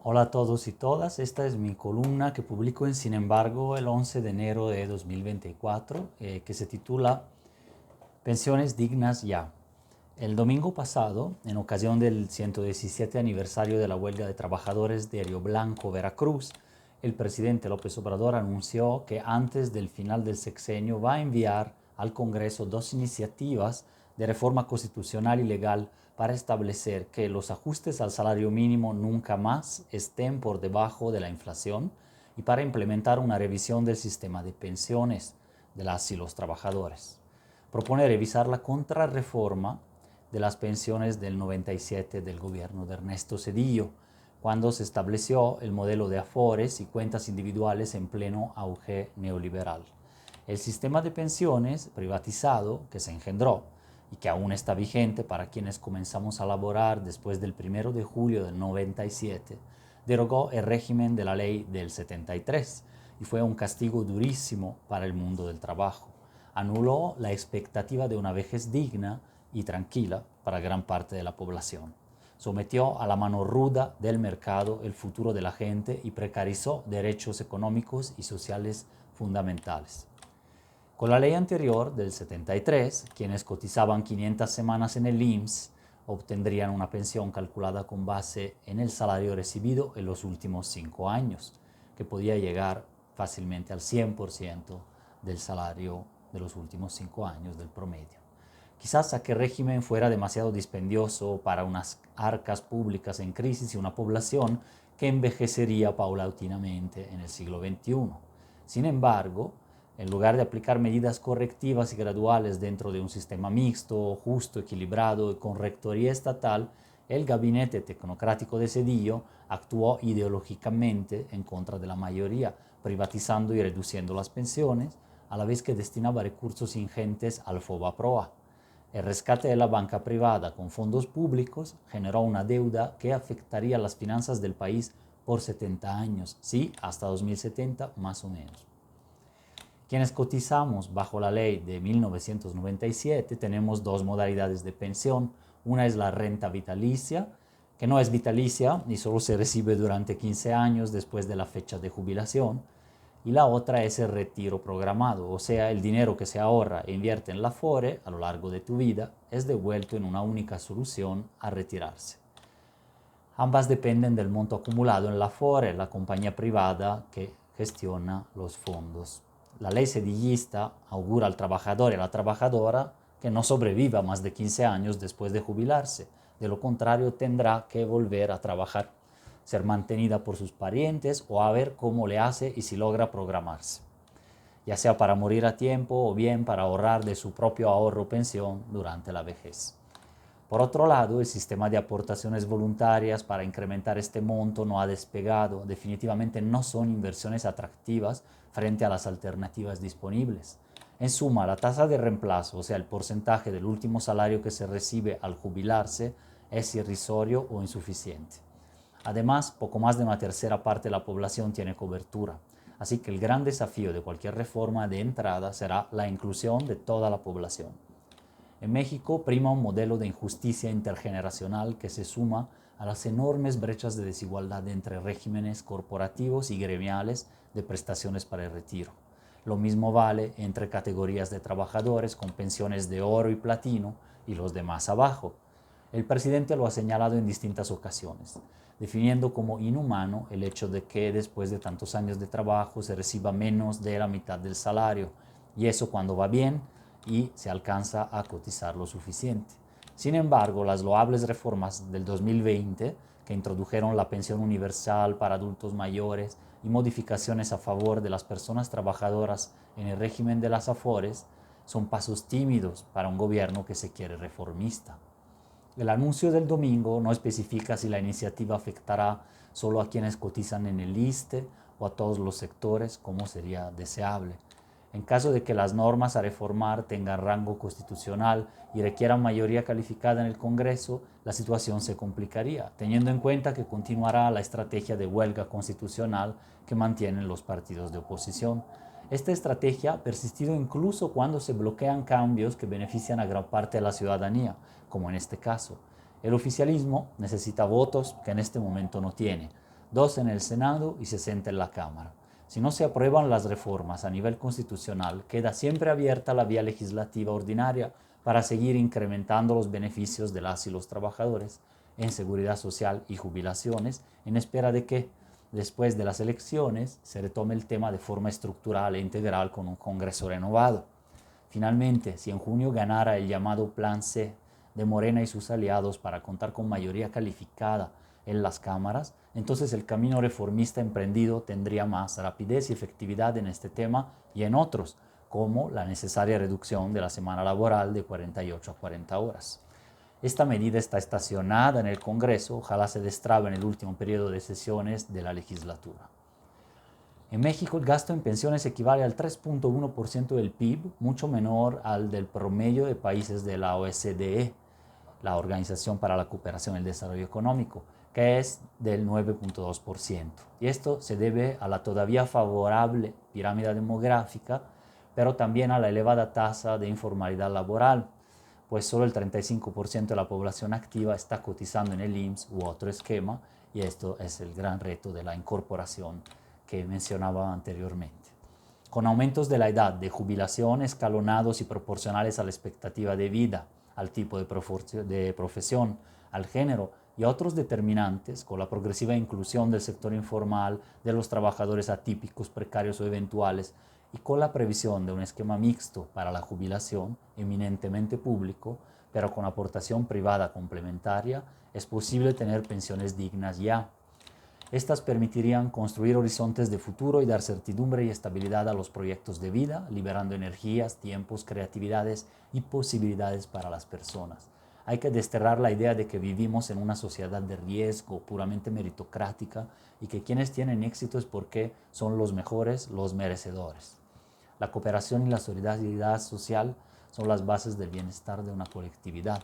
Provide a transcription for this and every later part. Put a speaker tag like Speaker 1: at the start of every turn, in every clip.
Speaker 1: Hola a todos y todas, esta es mi columna que publico en Sin embargo el 11 de enero de 2024, que se titula Pensiones dignas ya. El domingo pasado, en ocasión del 117 aniversario de la huelga de trabajadores de Río Blanco, Veracruz, el presidente López Obrador anunció que antes del final del sexenio va a enviar al Congreso dos iniciativas de reforma constitucional y legal para establecer que los ajustes al salario mínimo nunca más estén por debajo de la inflación y para implementar una revisión del sistema de pensiones de las y los trabajadores. Propone revisar la contrarreforma de las pensiones del 97 del gobierno de Ernesto Zedillo, cuando se estableció el modelo de afores y cuentas individuales en pleno auge neoliberal. El sistema de pensiones privatizado que se engendró y que aún está vigente para quienes comenzamos a laborar después del 1 de julio del 97, derogó el régimen de la ley del 73 y fue un castigo durísimo para el mundo del trabajo. Anuló la expectativa de una vejez digna y tranquila para gran parte de la población. Sometió a la mano ruda del mercado el futuro de la gente y precarizó derechos económicos y sociales fundamentales. Con la ley anterior del 73, quienes cotizaban 500 semanas en el IMSS obtendrían una pensión calculada con base en el salario recibido en los últimos 5 años, que podía llegar fácilmente al 100% del salario de los últimos 5 años del promedio. Quizás aquel régimen fuera demasiado dispendioso para unas arcas públicas en crisis y una población que envejecería paulatinamente en el siglo XXI. Sin embargo, en lugar de aplicar medidas correctivas y graduales dentro de un sistema mixto, justo, equilibrado y con rectoría estatal, el gabinete tecnocrático de Zedillo actuó ideológicamente en contra de la mayoría, privatizando y reduciendo las pensiones, a la vez que destinaba recursos ingentes al FOBAPROA. El rescate de la banca privada con fondos públicos generó una deuda que afectaría las finanzas del país por 70 años, sí, hasta 2070 más o menos. Quienes cotizamos bajo la ley de 1997 tenemos dos modalidades de pensión. Una es la renta vitalicia, que no es vitalicia y solo se recibe durante 15 años después de la fecha de jubilación. Y la otra es el retiro programado, o sea, el dinero que se ahorra e invierte en la FORE a lo largo de tu vida es devuelto en una única solución a retirarse. Ambas dependen del monto acumulado en la FORE, la compañía privada que gestiona los fondos. La ley sedillista augura al trabajador y a la trabajadora que no sobreviva más de 15 años después de jubilarse. De lo contrario, tendrá que volver a trabajar, ser mantenida por sus parientes o a ver cómo le hace y si logra programarse, ya sea para morir a tiempo o bien para ahorrar de su propio ahorro o pensión durante la vejez. Por otro lado, el sistema de aportaciones voluntarias para incrementar este monto no ha despegado. Definitivamente no son inversiones atractivas frente a las alternativas disponibles. En suma, la tasa de reemplazo, o sea, el porcentaje del último salario que se recibe al jubilarse, es irrisorio o insuficiente. Además, poco más de una tercera parte de la población tiene cobertura. Así que el gran desafío de cualquier reforma de entrada será la inclusión de toda la población. En México prima un modelo de injusticia intergeneracional que se suma a las enormes brechas de desigualdad entre regímenes corporativos y gremiales de prestaciones para el retiro. Lo mismo vale entre categorías de trabajadores con pensiones de oro y platino y los demás abajo. El presidente lo ha señalado en distintas ocasiones, definiendo como inhumano el hecho de que después de tantos años de trabajo se reciba menos de la mitad del salario, y eso cuando va bien y se alcanza a cotizar lo suficiente. Sin embargo, las loables reformas del 2020, que introdujeron la pensión universal para adultos mayores y modificaciones a favor de las personas trabajadoras en el régimen de las AFORES, son pasos tímidos para un gobierno que se quiere reformista. El anuncio del domingo no especifica si la iniciativa afectará solo a quienes cotizan en el ISSSTE o a todos los sectores, como sería deseable. En caso de que las normas a reformar tengan rango constitucional y requieran mayoría calificada en el Congreso, la situación se complicaría, teniendo en cuenta que continuará la estrategia de huelga constitucional que mantienen los partidos de oposición. Esta estrategia ha persistido incluso cuando se bloquean cambios que benefician a gran parte de la ciudadanía, como en este caso. El oficialismo necesita votos que en este momento no tiene. 2 en el Senado y 60 en la Cámara. Si no se aprueban las reformas a nivel constitucional, queda siempre abierta la vía legislativa ordinaria para seguir incrementando los beneficios de las y los trabajadores en seguridad social y jubilaciones, en espera de que, después de las elecciones, se retome el tema de forma estructural e integral con un Congreso renovado. Finalmente, si en junio ganara el llamado Plan C de Morena y sus aliados para contar con mayoría calificada en las cámaras, entonces el camino reformista emprendido tendría más rapidez y efectividad en este tema y en otros, como la necesaria reducción de la semana laboral de 48 a 40 horas. Esta medida está estacionada en el Congreso, ojalá se destrabe en el último periodo de sesiones de la legislatura. En México el gasto en pensiones equivale al 3.1% del PIB, mucho menor al del promedio de países de la OSDE, la Organización para la Cooperación y el Desarrollo Económico, que es del 9.2%. Y esto se debe a la todavía favorable pirámide demográfica, pero también a la elevada tasa de informalidad laboral, pues solo el 35% de la población activa está cotizando en el IMSS u otro esquema, y esto es el gran reto de la incorporación que mencionaba anteriormente. Con aumentos de la edad de jubilación escalonados y proporcionales a la expectativa de vida, al tipo de profesión, al género y otros determinantes, con la progresiva inclusión del sector informal, de los trabajadores atípicos, precarios o eventuales, y con la previsión de un esquema mixto para la jubilación, eminentemente público, pero con aportación privada complementaria, es posible tener pensiones dignas ya. Estas permitirían construir horizontes de futuro y dar certidumbre y estabilidad a los proyectos de vida, liberando energías, tiempos, creatividades y posibilidades para las personas. Hay que desterrar la idea de que vivimos en una sociedad de riesgo puramente meritocrática y que quienes tienen éxito es porque son los mejores, los merecedores. La cooperación y la solidaridad social son las bases del bienestar de una colectividad.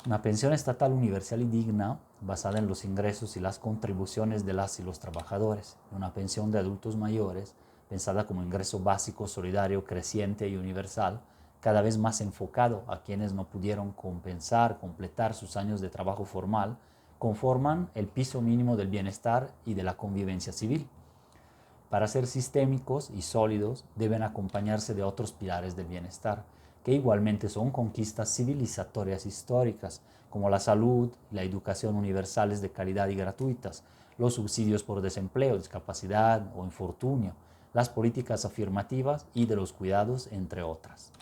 Speaker 1: Una pensión estatal universal y digna, basada en los ingresos y las contribuciones de las y los trabajadores, y una pensión de adultos mayores, pensada como ingreso básico, solidario, creciente y universal, cada vez más enfocado a quienes no pudieron completar sus años de trabajo formal, conforman el piso mínimo del bienestar y de la convivencia civil. Para ser sistémicos y sólidos, deben acompañarse de otros pilares del bienestar, que igualmente son conquistas civilizatorias históricas, como la salud y la educación universales de calidad y gratuitas, los subsidios por desempleo, discapacidad o infortunio, las políticas afirmativas y de los cuidados, entre otras.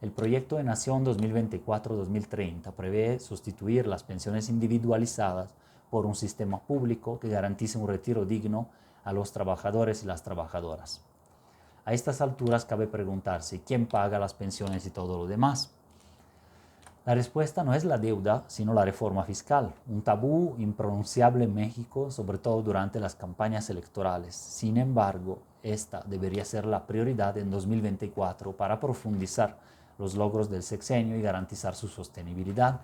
Speaker 1: El proyecto de Nación 2024-2030 prevé sustituir las pensiones individualizadas por un sistema público que garantice un retiro digno a los trabajadores y las trabajadoras. A estas alturas cabe preguntarse quién paga las pensiones y todo lo demás. La respuesta no es la deuda, sino la reforma fiscal, un tabú impronunciable en México, sobre todo durante las campañas electorales. Sin embargo, esta debería ser la prioridad en 2024 para profundizar los logros del sexenio y garantizar su sostenibilidad.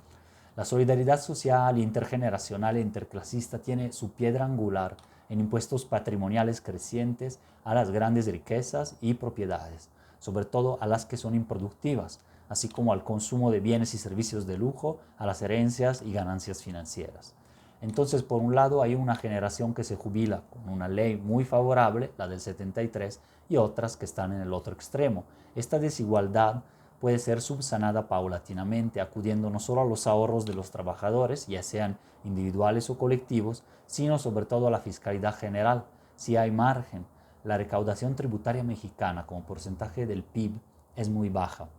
Speaker 1: La solidaridad social, intergeneracional e interclasista tiene su piedra angular en impuestos patrimoniales crecientes a las grandes riquezas y propiedades, sobre todo a las que son improductivas, así como al consumo de bienes y servicios de lujo, a las herencias y ganancias financieras. Entonces, por un lado, hay una generación que se jubila con una ley muy favorable, la del 73, y otras que están en el otro extremo. Esta desigualdad puede ser subsanada paulatinamente, acudiendo no solo a los ahorros de los trabajadores, ya sean individuales o colectivos, sino sobre todo a la fiscalidad general. Si hay margen, la recaudación tributaria mexicana como porcentaje del PIB es muy baja,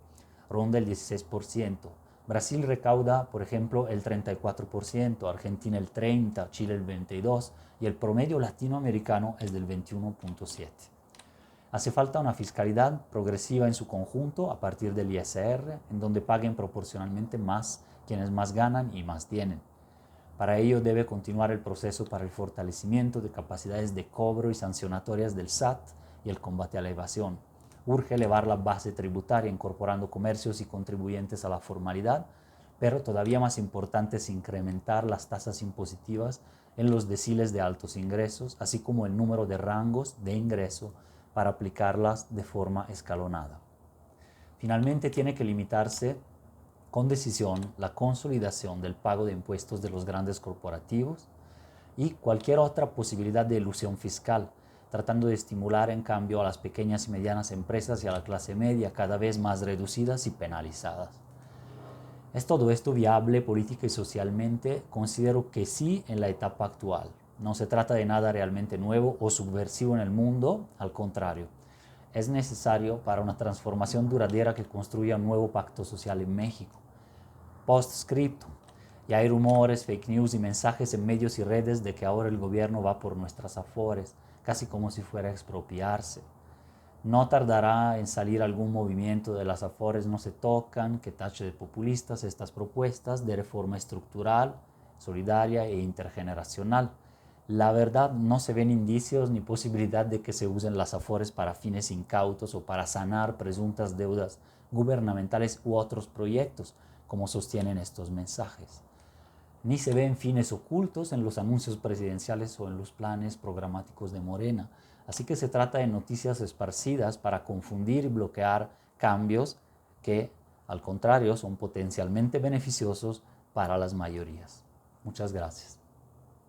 Speaker 1: ronda el 16%. Brasil recauda, por ejemplo, el 34%, Argentina el 30%, Chile el 22% y el promedio latinoamericano es del 21.7%. Hace falta una fiscalidad progresiva en su conjunto a partir del ISR, en donde paguen proporcionalmente más quienes más ganan y más tienen. Para ello debe continuar el proceso para el fortalecimiento de capacidades de cobro y sancionatorias del SAT y el combate a la evasión. Urge elevar la base tributaria incorporando comercios y contribuyentes a la formalidad, pero todavía más importante es incrementar las tasas impositivas en los deciles de altos ingresos, así como el número de rangos de ingreso para aplicarlas de forma escalonada. Finalmente, tiene que limitarse con decisión la consolidación del pago de impuestos de los grandes corporativos, y cualquier otra posibilidad de elusión fiscal, tratando de estimular en cambio a las pequeñas y medianas empresas y a la clase media cada vez más reducidas y penalizadas. ¿Es todo esto viable política y socialmente? Considero que sí en la etapa actual. No se trata de nada realmente nuevo o subversivo en el mundo, al contrario. Es necesario para una transformación duradera que construya un nuevo pacto social en México. Postscriptum. Ya hay rumores, fake news y mensajes en medios y redes de que ahora el gobierno va por nuestras afores, casi como si fuera a expropiarse. No tardará en salir algún movimiento de las afores no se tocan que tache de populistas estas propuestas de reforma estructural, solidaria e intergeneracional. La verdad, no se ven indicios ni posibilidad de que se usen las afores para fines incautos o para sanar presuntas deudas gubernamentales u otros proyectos, como sostienen estos mensajes. Ni se ven fines ocultos en los anuncios presidenciales o en los planes programáticos de Morena. Así que se trata de noticias esparcidas para confundir y bloquear cambios que, al contrario, son potencialmente beneficiosos para las mayorías. Muchas gracias.